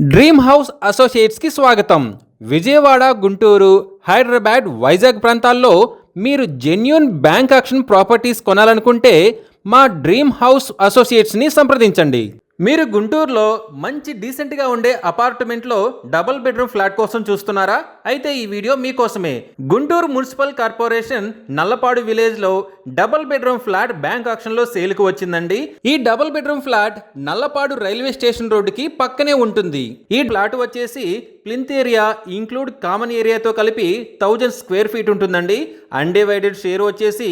Dream house అసోసియేట్స్కి స్వాగతం. విజయవాడ, గుంటూరు, హైదరాబాద్, వైజాగ్ ప్రాంతాల్లో మీరు జెన్యూన్ బ్యాంక్ ఆక్షన్ ప్రాపర్టీస్ కొనాలనుకుంటే మా డ్రీమ్ హౌస్ అసోసియేట్స్ని సంప్రదించండి. మీరు గుంటూరులో మంచి డీసెంట్గా ఉండే అపార్ట్మెంట్లో డబుల్ బెడ్రూమ్ ఫ్లాట్ కోసం చూస్తున్నారా? అయితే ఈ వీడియో మీకోసమే. గుంటూరు మున్సిపల్ కార్పొరేషన్ నల్లపాడు విలేజ్లో డబుల్ బెడ్రూమ్ ఫ్లాట్ బ్యాంక్ ఆక్షన్లో సేల్కు వచ్చిందండి. ఈ double bedroom flat Nallapadu railway station రోడ్డుకి పక్కనే ఉంటుంది. ఈ ఫ్లాట్ వచ్చేసి ప్లింత్ ఏరియా ఇంక్లూడ్ కామన్ ఏరియాతో కలిపి 1000 స్క్వేర్ ఫీట్ ఉంటుందండి. అన్డివైడెడ్ షేర్ వచ్చేసి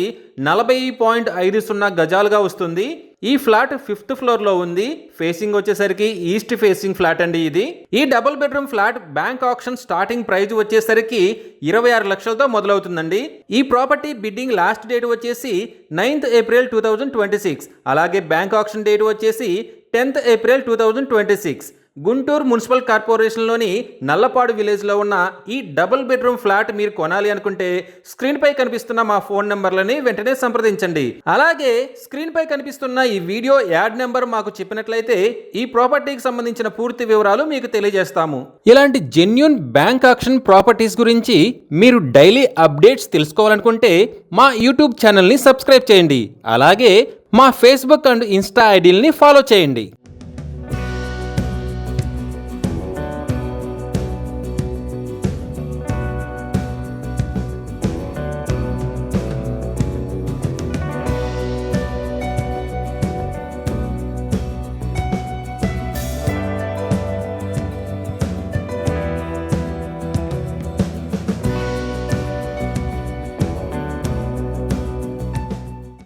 40.50 గజాలుగా వస్తుంది. ఈ ఫ్లాట్ 5th ఫ్లోర్లో ఉంది. ఫేసింగ్ వచ్చేసరికి ఈస్ట్ ఫేసింగ్ ఫ్లాట్ అండి ఇది. ఈ double bedroom flat bank auction starting price వచ్చేసరికి 26 లక్షలతో మొదలవుతుందండి. ఈ ప్రాపర్టీ బిడ్డింగ్ లాస్ట్ డేట్ వచ్చేసి 9th ఏప్రిల్ 2026. అలాగే బ్యాంక్ ఆక్షన్ డేట్ వచ్చేసి 10th ఏప్రిల్ 2026. గుంటూరు మున్సిపల్ కార్పొరేషన్లోని నల్లపాడు విలేజ్లో ఉన్న ఈ డబుల్ బెడ్రూమ్ ఫ్లాట్ మీరు కొనాలి అనుకుంటే స్క్రీన్పై కనిపిస్తున్న మా ఫోన్ నెంబర్లని వెంటనే సంప్రదించండి. అలాగే స్క్రీన్పై కనిపిస్తున్న ఈ వీడియో యాడ్ నెంబర్ మాకు చెప్పినట్లయితే ఈ ప్రాపర్టీకి సంబంధించిన పూర్తి వివరాలు మీకు తెలియజేస్తాము. ఇలాంటి జెన్యూన్ బ్యాంక్ ఆక్షన్ ప్రాపర్టీస్ గురించి మీరు డైలీ అప్డేట్స్ తెలుసుకోవాలనుకుంటే మా యూట్యూబ్ ఛానల్ని సబ్స్క్రైబ్ చేయండి. అలాగే మా ఫేస్బుక్ అండ్ ఇన్స్టా ఐడీలని ఫాలో చేయండి.